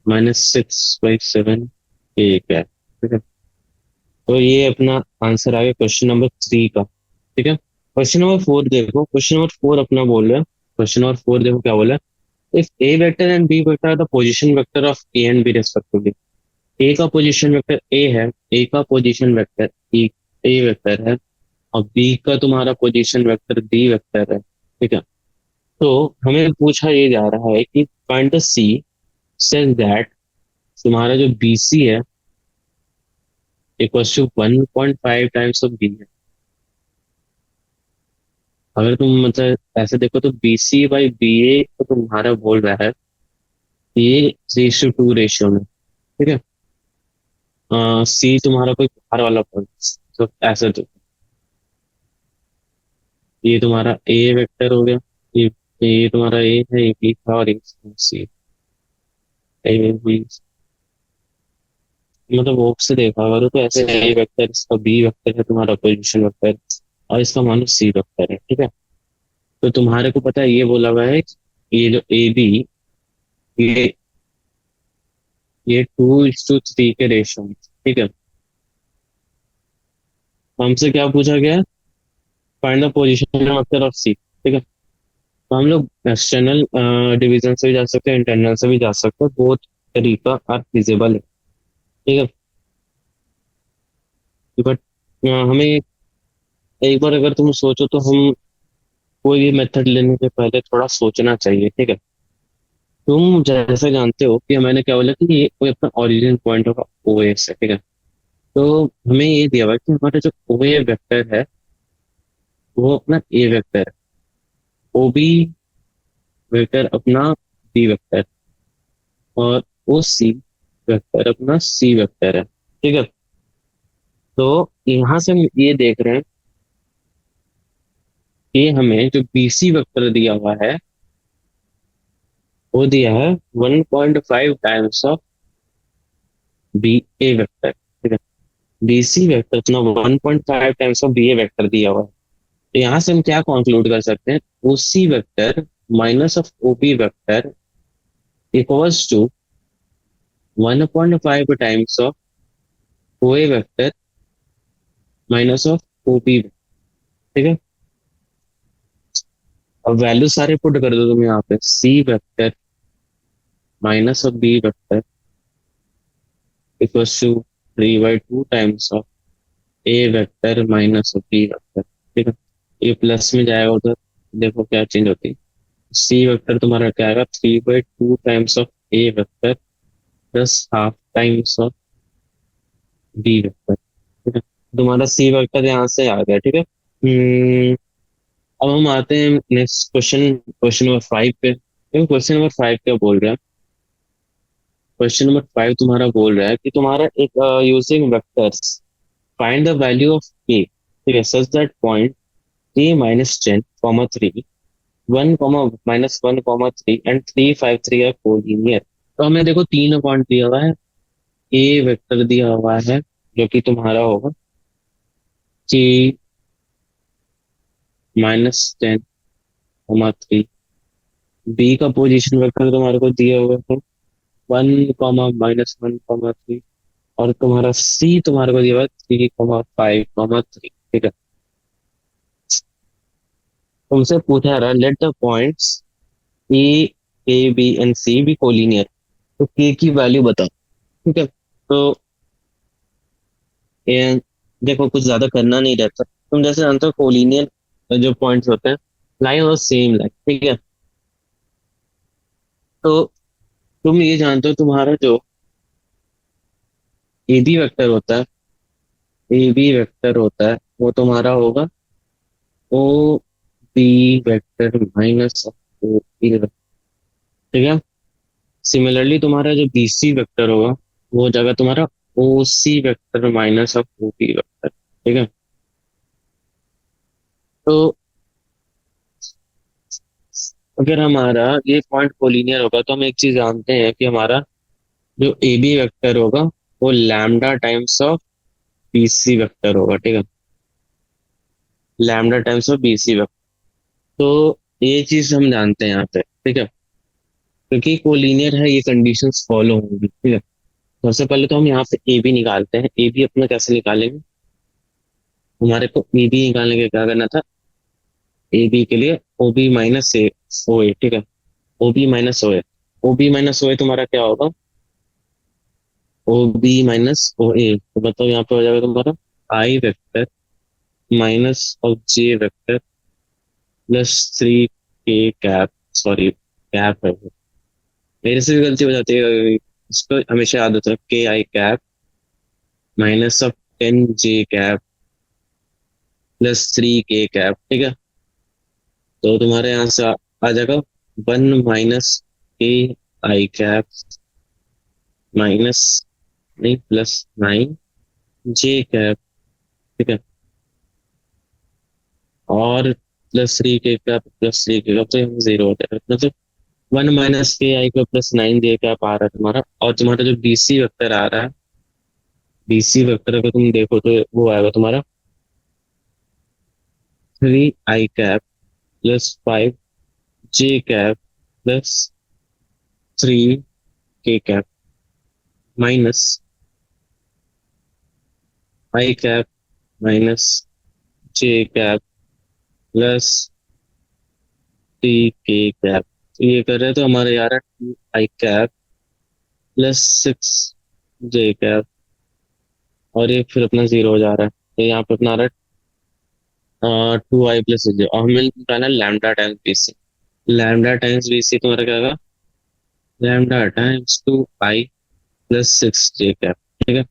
-6/7 K cap, ठीक है। तो ये अपना आंसर आ गया क्वेश्चन नंबर 3 का। ठीक है, क्वेश्चन नंबर 4 देखो, क्वेश्चन नंबर 4 अपना बोल रहा है। क्वेश्चन नंबर 4 देखो क्या बोला है। If a vector and b vector are the position vector of a and b respectively. A का पोजीशन वेक्टर ए है, ए का position vector e a vector है, और बी का तुम्हारा पोजीशन वेक्टर बी वेक्टर है। ठीक है, तो हमें पूछा ये जा रहा है कि find the C says that तुम्हारा जो बी सी है equals to 1.5 times of B है। अगर तुम मतलब ऐसे देखो तो B C by B A तो तुम्हारा बोल रहा है ये 3:2 रेशियो में। ठीक है, सी तुम्हारा कोई बाहर वाला पॉइंट, तो ऐसे तो ये तुम्हारा ए वेक्टर हो गया। ये तुम्हारा ए है, ये बी था, और ये सी। ए बी मतलब वो से देखा करो तो ऐसे ए वेक्टर, इसका बी वेक्टर है तुम्हारा पोजीशन वेक्टर, और इसका मान लो सी वेक्टर है। ठीक है, तो तुम्हारे को पता है ये बोला हुआ है कि ये जो ए बी, ये ये 2:3 के रेशियो में। ठीक है, तो हमसे क्या पूछा गया है, find the position vector of c. ठीक है, तो हम लोग एक्सटर्नल डिवीजन से भी जा सकते हैं, इंटरनल से भी जा सकते हैं, बहुत तरीका आर फिजिबल है। ठीक है, बट हमें एक बार अगर तुम सोचो तो हम कोई भी मेथड लेने से पहले थोड़ा सोचना चाहिए। ठीक है, तुम जैसे जानते हो कि मैंने क्या बोला कि ये कोई अपना ओरिजिन पॉइंट होगा ओ ए से। ठीक है, तो हमें ये दिया हुआ है कि हमारा जो ओ ए वेक्टर है वो अपना ए वेक्टर है, ओ बी वेक्टर अपना बी वेक्टर, और ओ सी वेक्टर अपना सी वेक्टर है। ठीक है, तो यहाँ से हम ये देख रहे हैं कि हमें जो बी सी वेक्टर दिया हुआ है वो दिया है 1.5 times of B A vector. ठीक है, बी सी वेक्टर अपना 1.5 times of B A vector दिया हुआ है। तो यहाँ से हम क्या कंक्लूड कर सकते हैं, o c vector minus of o B vector equals to 1.5 times of o a vector minus of o b. ठीक है, अब वैल्यू सारे पुट कर दो तुम यहाँ पे, c vector minus of B vector equals to 3/2 times of A vector minus of B vector. ठीक है, ये प्लस में जाएगा उधर, देखो क्या चेंज होती है। सी वेक्टर तुम्हारा क्या आएगा, 3/2 times of A vector plus half times of B vector. ठीक है, तुम्हारा सी वेक्टर यहाँ से आ गया। ठीक है, अब हम आते हैं नेक्स्ट क्वेश्चन, क्वेश्चन नंबर 5 पे। क्वेश्चन नंबर 5 क्या बोल रहा है, क्वेश्चन नंबर 5 तुम्हारा बोल रहा है कि तुम्हारा एक using vectors find the value of K. ठीक है, such that point k-10, 3, 1, -1, 3 and 3, 5, 3 are collinear. तो हमें देखो तीन पॉइंट दिया हुआ है, ए वेक्टर दिया हुआ है जो कि तुम्हारा होगा k-10, 3, बी का पोजीशन वेक्टर तुम्हारे को दिया हुआ है 1, -1, 3, और तुम्हारा सी तुम्हारे को दिया हुआ है 3, 5, 3। ठीक है, तुमसे पूछा रहा let the points A, A B and C B collinear, तो के की वैल्यू बताओ। ठीक है, तो ये देखो कुछ ज्यादा करना नहीं रहता, तुम जैसे जानते हो कोलिनियर जो पॉइंट्स होते हैं लाइन और सेम लाइन। ठीक है, तो तुम ये जानते हो तुम्हारा जो ए बी वेक्टर होता है, ए बी वेक्टर होता है वो तुम्हारा होगा O B vector minus O B vector. ठीक है, सिमिलरली तुम्हारा जो बी सी वेक्टर होगा वो हो जाएगा तुम्हारा o c vector minus of o B vector. ठीक है, तो अगर हमारा ये पॉइंट कोलिनियर होगा तो हम एक चीज जानते हैं कि हमारा जो ए बी वेक्टर होगा वो lambda times of B C vector होगा। ठीक है, lambda times of B C vector, तो ये चीज हम जानते हैं यहाँ पे। ठीक है, क्योंकि कोलिनियर है ये कंडीशंस फॉलो होंगी। ठीक है, सबसे पहले तो हम यहाँ पे ए बी निकालते हैं। ए बी अपना कैसे निकालेंगे? हमारे को ए बी निकालने के क्या करना था? ए बी के लिए ओ बी माइनस ए ओ ए, ठीक है। ओ बी माइनस ओ ए, ओ बी माइनस ओ ए तुम्हारा क्या होगा? ओ बी माइनस ओ ए, तो बताओ यहाँ पे हो जाएगा तुम्हारा i vector minus of j vector plus three के कैप, सॉरी कैप है वो। मेरे से भी गलती हो जाती है, इसको हमेशा याद होता है, के i cap minus of ten j cap plus three के कैप, ठीक है। तो तुम्हारे यहाँ से आ जाएगा one minus k i cap minus, नहीं प्लस नाइन जे कैप, ठीक है। और प्लस थ्री के कैप प्लस थ्री के कैप, तो यहाँ जीरो हो जाएगा मतलब वन माइनस के आई का प्लस नाइन जे कैप आ रहा है तुम्हारा। और तुम्हारा जो बीसी वेक्टर आ रहा है, बीसी वेक्टर अगर तुम देखो तो वो आएगा तुम्हारा three I cap plus five J cap plus three के cap minus I cap minus J cap plus three के कैप। तो ये कर रहे हैं तो हमारे यार two I cap plus six J cap, और ये फिर अपना जीरो हो जा रहा है, तो यहाँ पे अपना आ रहा है टू आई प्लस जे, और हमें निकालना है lambda times B C. Lambda times B C तुम्हारा क्या होगा? लैम्डा टाइम्स टू आई प्लस सिक्स जे कैप, ठीक है।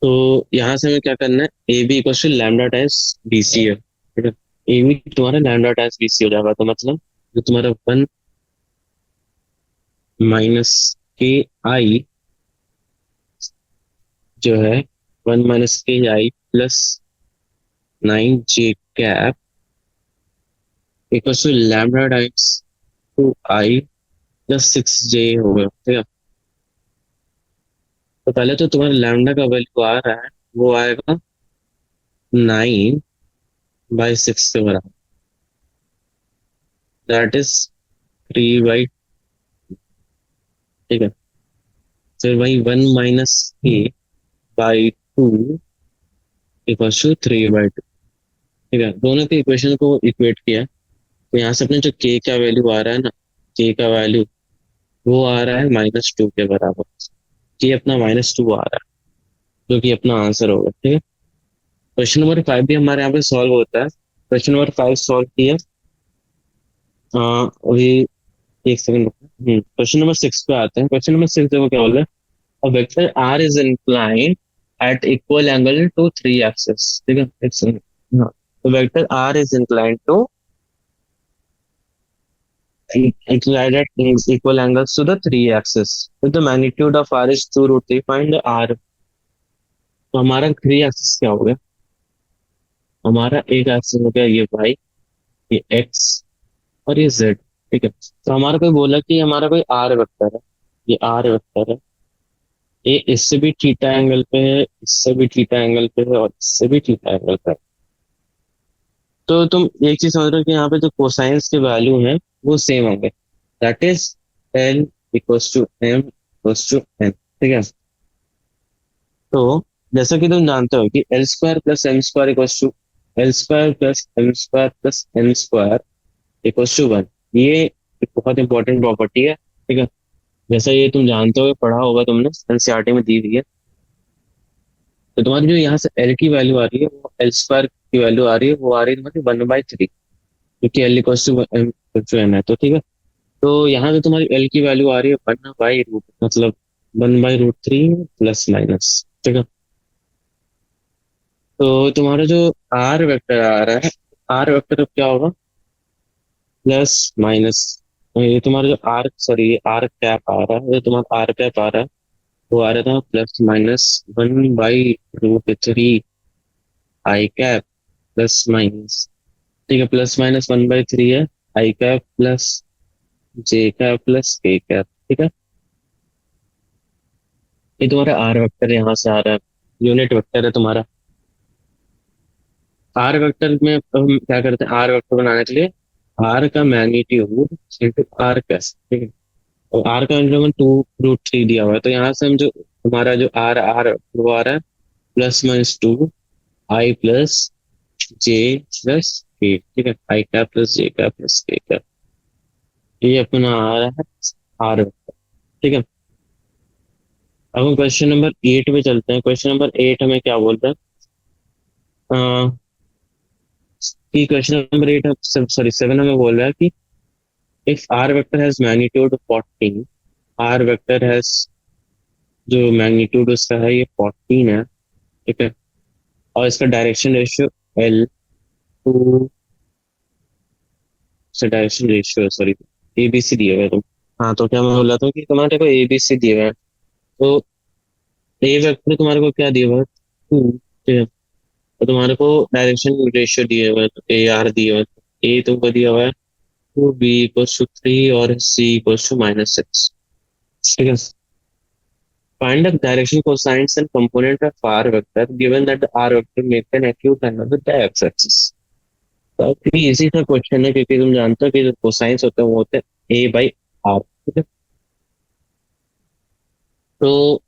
तो यहाँ से हमें क्या करना है? A B equal to lambda times B C है, ठीक है। ए बी तुम्हारा लैम्डा टाइम्स बी सी हो जाएगा, तो मतलब जो तुम्हारा वन माइनस के आई जो है, one minus k i plus nine j cap equal to lambda times two I plus six j होगा, ठीक है। तो पहले तो तुम्हारा लैम्डा का वैल्यू आ रहा है, वो आएगा नाइन बाई सिक्स के बराबर, दैट इज थ्री बाई, ठीक है। फिर वही one minus K by two equal to three by two, ठीक है। दोनों के इक्वेशन को इक्वेट किया, तो यहाँ से अपने जो के का वैल्यू आ रहा है ना, के का वैल्यू वो आ रहा है माइनस टू के बराबर। के अपना माइनस टू आ रहा है, जो कि अपना आंसर होगा, ठीक है। क्वेश्चन नंबर फाइव भी हमारे यहाँ पे सॉल्व होता है। क्वेश्चन नंबर फाइव सॉल्व किया अभी, एक सेकंड। क्वेश्चन नंबर सिक्स पे आते हैं। क्वेश्चन नंबर सिक्स देखो क्या बोल रहा है। A vector R is inclined at equal angle to three axes, ठीक है। एक सेकंड। हाँ, तो vector R is inclined to inclined at equal angles to the three axes. If the magnitude of R is 2 root 3, find the R। तो हमारा three axis क्या हो गया? हमारा एक एक्सिस हो गया ये y, ये x और ये z, ठीक है। तो हमारा कोई बोला कि हमारा कोई R वेक्टर है, ये R वेक्टर है, ये इससे भी थीटा एंगल पे है, इससे भी थीटा एंगल पे है, और इससे भी थीटा एंगल पे है। तो तुम एक चीज समझ रहे हो कि यहाँ पे जो कोसाइंस के वैल्यू हैं वो सेम होंगे, that is L equals to M equals to N, ठीक है। तो जैसा कि तुम जानते हो कि L square plus M square equals to L square plus M square plus N square equals to one, ये एक बहुत इंपॉर्टेंट प्रॉपर्टी है, ठीक है। जैसा ये तुम जानते हो, पढ़ा होगा तुमने, एनसीईआरटी में दी हुई है। तो तुम्हारी जो यहाँ से एल की वैल्यू आ रही है, वो एल स्क्वायर की वैल्यू आ रही है, वो आ रही है तुम्हारी वन बाई थ्री, क्योंकि L equals to M to N है, तो ठीक है। तो यहाँ पे तुम्हारी एल की वैल्यू आ रही है वन बाई रूट, मतलब one by root three plus minus, ठीक है। तो तुम्हारा जो आर वेक्टर आ रहा है, आर वेक्टर अब क्या होगा? प्लस माइनस, ये तुम्हारा जो आर, सॉरी ये आर कैप आ रहा है, जो तुम्हारा आर कैप आ रहा है वो आ रहा था plus minus one by root three I cap plus minus, ठीक है। Plus minus one by three है I cap plus J cap plus K cap, ठीक है। ये तुम्हारा आर वेक्टर यहाँ से आ रहा है, यूनिट वेक्टर है तुम्हारा। आर वेक्टर में अब हम क्या करते हैं? आर वेक्टर बनाने के लिए आर का मैग्नीट्यूड इंटू आर कैस, ठीक है। और आर का इंक्रीमेंट 2√3 दिया हुआ है, तो यहाँ से हम जो हमारा जो आर आर वो आ रहा है +-2 i प्लस जे प्लस के, ठीक है, I cap plus J cap plus K cap, ये अपना आ रहा है आर, ठीक है। अब हम क्वेश्चन नंबर 8 पे चलते हैं। क्वेश्चन नंबर 8 हमें क्या बोलता है कि क्वेश्चन नंबर 8, सॉरी 7 हमें बोल रहा है कि if R vector has magnitude 14, R vector has जो मैग्नीट्यूड उसका है ये 14 है, ठीक है, और इसका डायरेक्शन रेशियो एल टू से direction ratio sorry A B C दिए हुए हैं तुम। हाँ, तो क्या मैं बोल रहा था कि तुम्हारे को ए बी सी दिए हुए हैं, तो ए वेक्टर तुम्हारे को क्या दिया हुआ है 2, ठीक है, तो तुम्हारे को डायरेक्शन रेशियो दिए हुए हैं, तो ए आर दिए हुए हैं, ए तुमको दिया हुआ है 2b = 3 और c = -6, ठीक है। Find the direction cosines and component of r vector given that the r vector makes an acute angle with the x-axis। काफी इजी सा क्वेश्चन है, क्योंकि तुम जानते हो कि जो कोसाइंस होते हैं वो होते हैं a/r, ठीक है। तो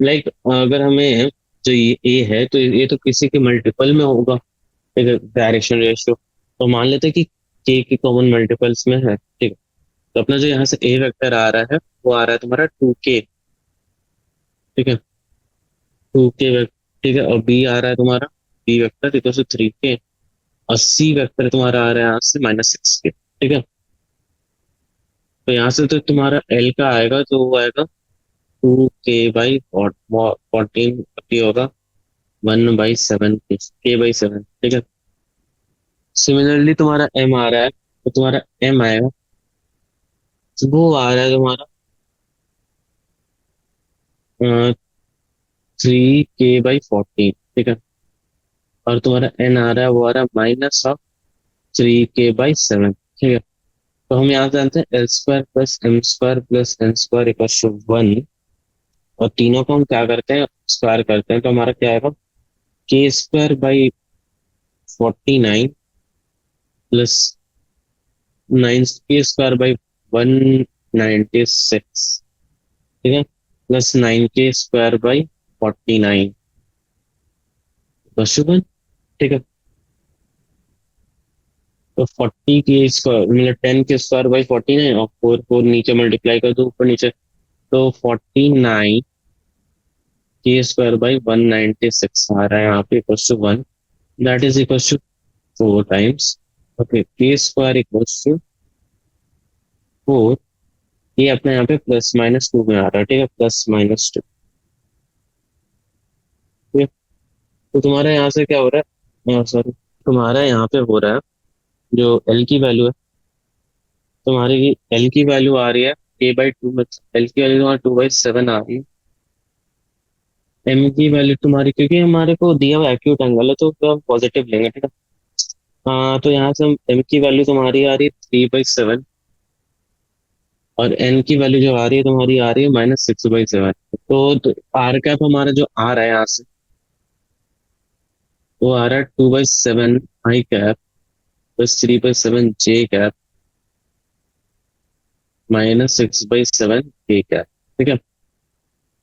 लाइक अगर हमें जो ये a है तो ये तो किसी के मल्टीपल में होगा, ठीक है, डायरेक्शन रेशियो, तो मान लेते हैं कि k की कॉमन मल्टीपल्स में है, ठीक है। तो अपना जो यहाँ से a वेक्टर आ रहा है वो आ रहा है तुम्हारा 2k, ठीक है, 2k वेक्टर, ठीक है, और b आ रहा है तुम्हारा b vector equal to 3k, 80 vector तुम्हारा आ रहा है यहाँ से -6 के, ठीक है। तो यहाँ से तो तुम्हारा एल का आएगा, तो वो आएगा 2k/14, होगा 1/7 k/7, ठीक है। सिमिलरली तुम्हारा एम आ रहा है, तो तुम्हारा एम आएगा, तो वो आ रहा है तुम्हारा 3k/14, ठीक है, और तुम्हारा एन आ रहा है वो आ रहा है -3k/7, ठीक है। तो हम यहाँ से जानते हैं L² + M² + N² = 1, और तीनों को हम क्या करते हैं स्क्वायर करते हैं, तो हमारा क्या आएगा k² / 49 +9k² / 196, ठीक है, +9k² / 49 = 1, ठीक है। तो 40k² मतलब 10k² / 49, और 4 4 नीचे मल्टीप्लाई कर दो ऊपर नीचे, तो 49k² / 196 आ रहा है यहाँ पे =1, that is equal to 4 times, okay, k² = 4, ये अपने यहाँ पे +-2 में आ रहा है, ठीक है, +-2, ठीक है। तो तुम्हारा यहाँ से क्या हो रहा है, सॉरी, तुम्हारा यहाँ पे हो रहा है जो एल की वैल्यू है, तुम्हारी एल की वैल्यू आ रही है k/2, मतलब एल की वैल्यू तुम्हारी 2/7 आ रही है। एम की वैल्यू तुम्हारी, क्योंकि हमारे को दिया हुआ एक्यूट एंगल है तो हम पॉजिटिव लेंगे, ठीक है। हाँ, तो यहाँ से हम एम की वैल्यू तुम्हारी आ रही है 3/7, और एन की वैल्यू जो आ रही है तुम्हारी आ रही है -6/7, तो आर कैप हमारा जो आ रहा है यहाँ से वो आ रहा है 2/7 आई कैप +3/7 जे कैप -6/7 के कैप, ठीक है।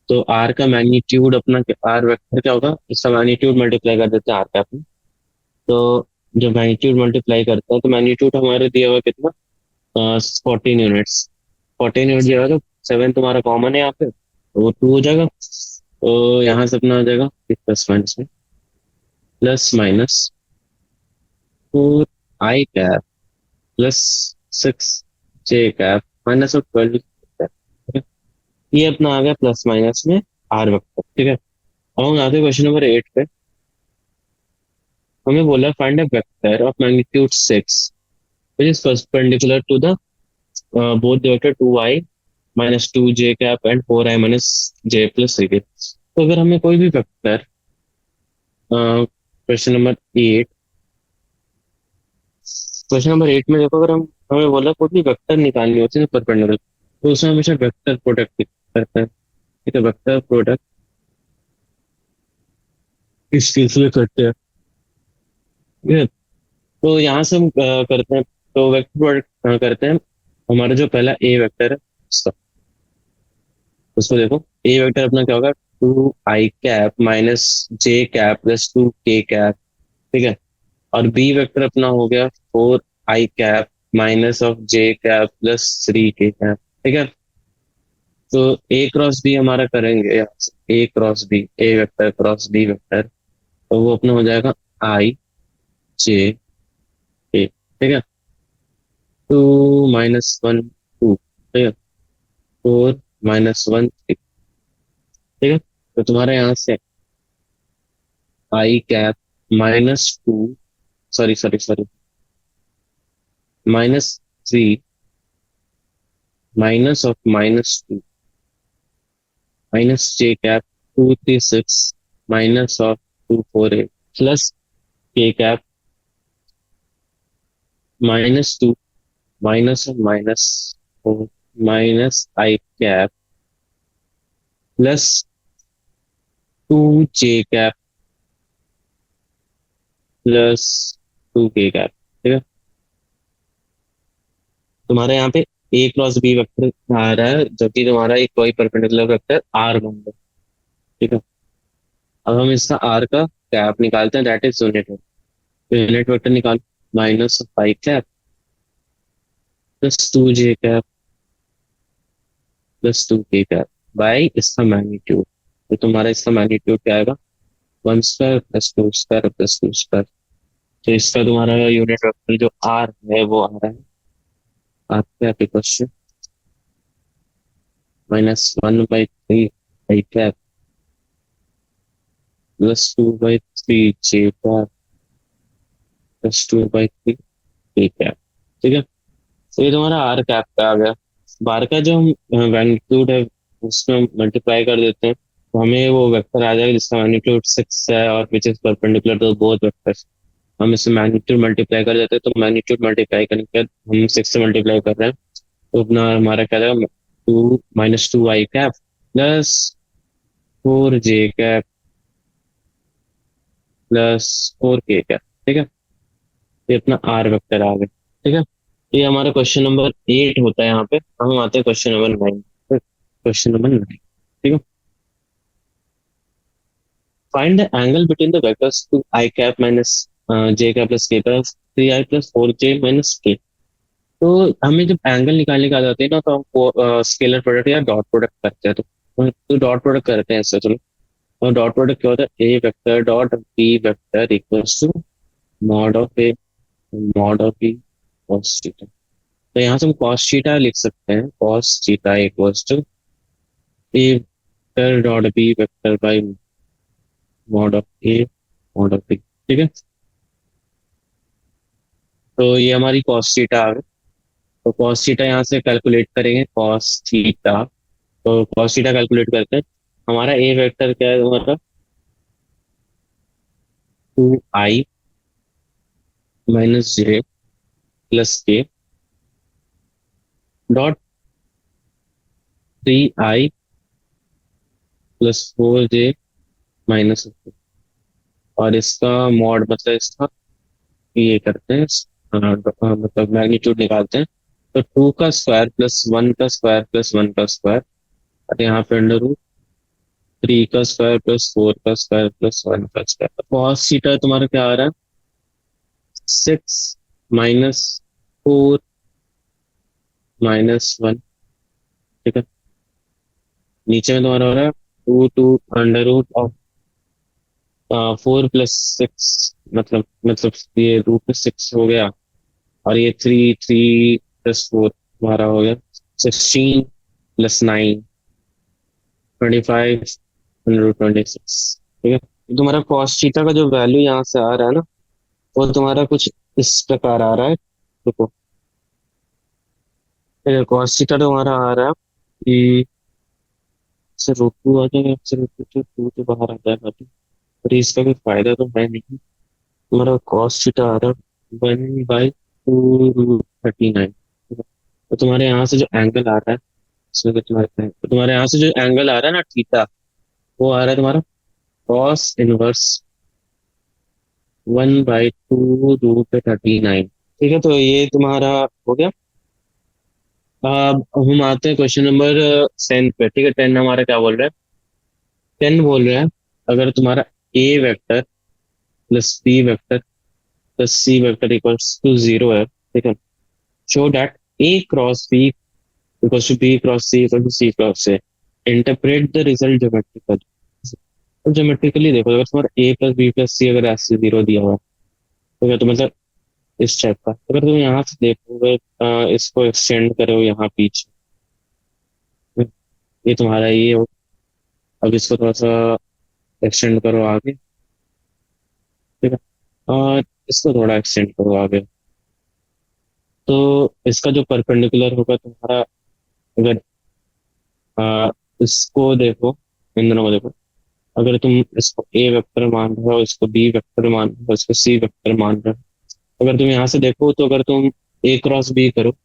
तो आर का मैग्नीट्यूड अपना आर वेक्टर क्या होगा, इसका मैग्नीट्यूड मल्टीप्लाई कर देते हैं आर कैप में, तो जब मैग्नीट्यूड मल्टीप्लाई करते हैं तो मैग्नीट्यूड हमारे दिया हुआ कितना 14 यूनिट्स, 14 यूनिट दिया हुआ, तो 7 तुम्हारा कॉमन है यहाँ पे, तो वो 2 हो जाएगा, तो यहाँ से अपना आ जाएगा प्लस माइनस में +-4 आई कैप +6 जे कैप -12, ये अपना आ गया प्लस माइनस में आर वेक्टर, ठीक है। अब हम आते हैं क्वेश्चन नंबर 8 पे। हमें बोला find a vector of magnitude 6 which is perpendicular to the both the vector 2i -2 j cap and 4i -j plus 3k। तो अगर हमें कोई भी वेक्टर क्वेश्चन नंबर 8 में देखो, अगर हम हमें बोला कोई भी वेक्टर निकालनी होती है परपेंडिकुलर, तो उसमें हमेशा वेक्टर प्रोडक्ट करते हैं, ठीक है, वेक्टर प्रोडक्ट इस केस में करते हैं, ठीक है। तो यहाँ से हम करते हैं, तो वेक्टर प्रोडक्ट करते हैं हमारा जो पहला ए वेक्टर है उसका, उसको देखो, ए वेक्टर अपना क्या होगा, 2i कैप माइनस जे कैप प्लस 2k कैप। ठीक है। और बी वेक्टर अपना हो गया 4i cap minus of J cap plus 3k cap. ठीक है। तो ए क्रॉस बी हमारा करेंगे यहाँ से, ए cross B, A vector cross B vector, तो वो अपना हो जाएगा i j k। ठीक है। 2 - 1 2। ठीक है। 4 - 1 6। ठीक है। तो तुम्हारे यहाँ से i cap -2, sorry sorry sorry, -3 minus of -2 -j cap 2 3 6 minus of 2 4 8 plus k cap -2 minus of -4 minus i cap plus 2j cap plus 2k cap. ठीक है। तुम्हारे यहाँ पे ए क्रॉस बी वेक्टर आ रहा है, जो कि तुम्हारा एक कोई परपेंडिकुलर वेक्टर आर बन रहा है। ठीक है। अब हम इसका आर का कैप निकालते हैं, दैट इज यूनिट वेक्टर। तो यूनिट वेक्टर निकाल, -5 cap plus 2j cap plus 2k cap by इसका मैग्नीट्यूड। तो तुम्हारा इसका मैग्नीट्यूड क्या आएगा, 1 square plus 2 square plus 2 square. तो इसका तुम्हारा यूनिट वेक्टर जो आर है वो आ रहा है आपके question -1/3 i cap +2/3 j cap +2/3 k cap. ठीक है। तो ये तुम्हारा आर कैप का आ गया। बार का जो हम मैग्नीट्यूड है उसमें मल्टीप्लाई कर देते हैं, तो हमें वो वेक्टर आ जाएगा जिसका मैग्नीट्यूड 6 है और which is perpendicular to both vectors. हम इससे मैग्नीट्यूड मल्टीप्लाई कर देते हैं, तो मैग्नीट्यूड मल्टीप्लाई करने के बाद हम 6 से मल्टीप्लाई कर रहे हैं, तो अपना हमारा क्या जाएगा, 2 - 2i cap +4j cap +4k cap. ठीक है। ये अपना आर वेक्टर आ गया। ठीक है। ये हमारा क्वेश्चन नंबर 8 होता है। यहाँ पे हम आते हैं क्वेश्चन नंबर 9। Question number 9। ठीक है। Find the angle between the vectors 2i cap minus J cap plus k plus 3i plus 4j - k। तो हमें जब एंगल निकालने का जाते हैं ना, तो हम स्केलर प्रोडक्ट या डॉट प्रोडक्ट करते हैं। तो डॉट प्रोडक्ट करते हैं इससे, चलो। और डॉट प्रोडक्ट क्या होता है, a vector dot b vector equals to mod of a mod of b cos theta. तो यहाँ से हम कॉस थीटा लिख सकते हैं, cos theta equals to a vector dot b vector by mod of a mod of b. ठीक है। तो ये हमारी कॉस थीटा आ गई। तो कॉस थीटा यहाँ से कैलकुलेट करेंगे, कॉस थीटा। तो कॉस थीटा कैलकुलेट करते हैं। हमारा ए वेक्टर क्या है हमारा, 2i - j plus k dot 3i + 4j - और इसका मॉड मतलब इसका ये करते हैं, मतलब मैग्नीट्यूड निकालते हैं। तो 2 का स्क्वायर +1 का स्क्वायर +1 का स्क्वायर, और यहाँ पे √3 का स्क्वायर +4 का स्क्वायर +1 का स्क्वायर। कॉस थीटा तुम्हारा क्या आ रहा है, 6 - 4 - 1। ठीक है। नीचे में तुम्हारा हो रहा है 2 √4 +6, मतलब ये √6 हो गया। और ये 3 3 + 4 तुम्हारा हो गया 16 + 9 25 ठीक है। तो तुम्हारा कॉस थीटा का जो वैल्यू यहाँ से आ रहा है ना, वो तुम्हारा कुछ इस प्रकार आ रहा है। देखो, कॉस थीटा तुम्हारा आ रहा है कि से √2 आ जाएगा, से √2 तो बाहर आ जाएगा, पर इसका कोई फायदा तो है नहीं। तुम्हारा कॉस थीटा आ रहा है 1/2√39। तो तुम्हारे यहाँ से जो एंगल आ रहा है, इसमें तो तुम्हारे यहाँ से जो एंगल आ रहा है ना थीटा, वो आ रहा है तुम्हारा cos 1 1/2√39। ठीक है। तो ये तुम्हारा हो गया। अब हम आते हैं क्वेश्चन नंबर 10 पे। ठीक है, 10 हमारा क्या बोल रहा है? 10 बोल रहा है, अगर तुम्हारा a vector plus B vector plus c vector equals to zero है, ठीक है, show that a cross b equals to b cross c equal to c cross a, interpret the result geometrically. तो ज्योमेट्रिकली देखो, अगर तुम्हारा a plus b plus c अगर ऐसे zero दिया हुआ है, तो क्या तो मतलब इस टाइप का, अगर तुम यहाँ से देखोगे, इसको एक्सटेंड करो यहाँ पीछे, ये तुम्हारा ये हो। अब इसको थोड़ा सा एक्सटेंड करो आगे, ठीक है, और इसको थोड़ा एक्सटेंड करो आगे, तो इसका जो परपेंडिकुलर होगा तुम्हारा, अगर इसको देखो, इन दोनों को देखो, अगर तुम इसको ए वेक्टर मान रहे हो, इसको बी वेक्टर मान रहे हो, इसको सी वेक्टर मान रहे हो, अगर तुम यहाँ से देखो, तो अगर तुम ए क्रॉस बी करो,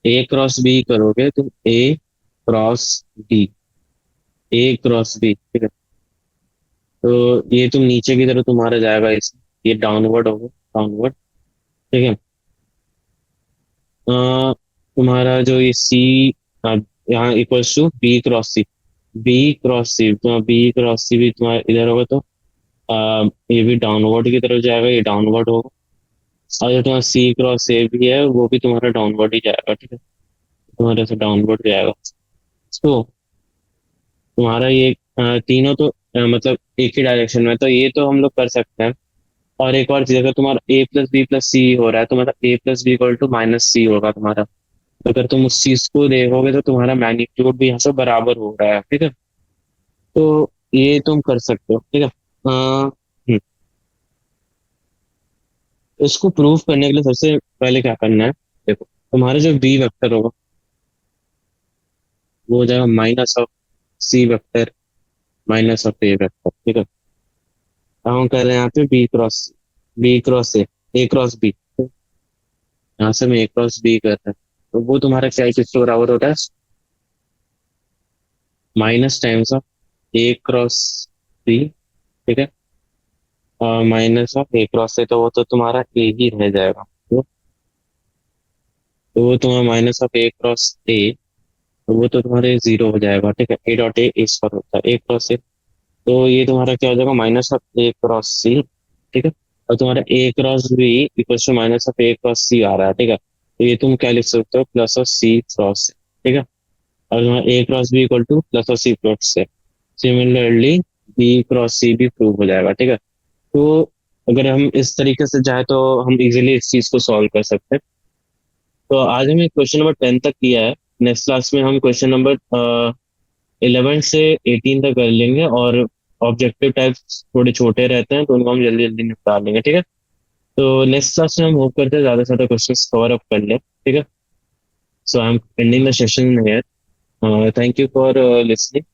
ए क्रॉस बी करोगे, तुम ए क्रॉस बी, ए क्रॉस बी, ठीक है, तो ये तुम नीचे की तरफ तुम्हारा जाएगा, इस ये डाउनवर्ड होगा, डाउनवर्ड, ठीक है। तुम्हारा जो ये सी यहाँ equals to b cross c, b cross c, तुम्हारा बी क्रॉस सी भी तुम्हारा इधर होगा, तो ये भी डाउनवर्ड की तरफ जाएगा, ये डाउनवर्ड होगा, और जो तुम्हारा सी क्रॉस ए भी है, वो भी तुम्हारा डाउनवर्ड ही जाएगा, ठीक है, तुम्हारे से डाउनवर्ड जाएगा। तो तुम्हारा ये तीनों तो मतलब एक ही डायरेक्शन में, तो ये तो हम लोग कर सकते हैं। और एक और चीज, अगर तुम्हारा a plus b plus c हो रहा है, तो मतलब a plus b equal to minus c होगा तुम्हारा। तो अगर तुम उस चीज को देखोगे, तो तुम्हारा मैग्नीट्यूड भी यहाँ से बराबर हो रहा है, ठीक है, तो ये तुम कर सकते हो, ठीक है। इसको प्रूव करने के लिए सबसे पहले क्या करना है, देखो, तुम्हारा जो बी वेक्टर होगा, वो हो जाएगा minus of C vector minus of A vector, ठीक है। अब हम कर रहे हैं यहाँ पे B cross A cross B, यहाँ से हम ए क्रॉस बी कर रहे हैं, तो वो तुम्हारा क्या है, किसके बराबर होता है? Minus times of A cross B, ठीक है, और minus of A cross A, तो वो तो तुम्हारा ए ही रह जाएगा, तो वो तुम्हारा minus of A cross A, तो वो तो तुम्हारे जीरो हो जाएगा, ठीक है, ए डॉट ए इस पर होता है ए क्रॉस ए, तो ये तुम्हारा क्या हो जाएगा, minus of A cross c, ठीक है, और तुम्हारा a cross b equal to minus of A cross c आ रहा है, ठीक है, तो ये तुम क्या लिख सकते हो, प्लस ऑफ सी क्रॉस, ठीक है, और तुम्हारा a cross b equal to plus of c cross से, सिमिलरली बी क्रॉस सी भी प्रूव हो जाएगा, ठीक है। तो अगर हम इस तरीके से जाए, तो हम इजीली इस चीज को सॉल्व कर सकते हैं। तो आज हमने क्वेश्चन नंबर 10 तक किया है, नेक्स्ट क्लास में हम क्वेश्चन नंबर 11 से 18 तक कर लेंगे, और ऑब्जेक्टिव टाइप्स थोड़े छोटे रहते हैं, तो उनको हम जल्दी जल्दी निपटा लेंगे, ठीक है। तो नेक्स्ट क्लास में हम होप करते हैं ज्यादा से ज्यादा क्वेश्चंस कवर अप कर लें, ठीक है। So I am ending the session here. Thank you for listening.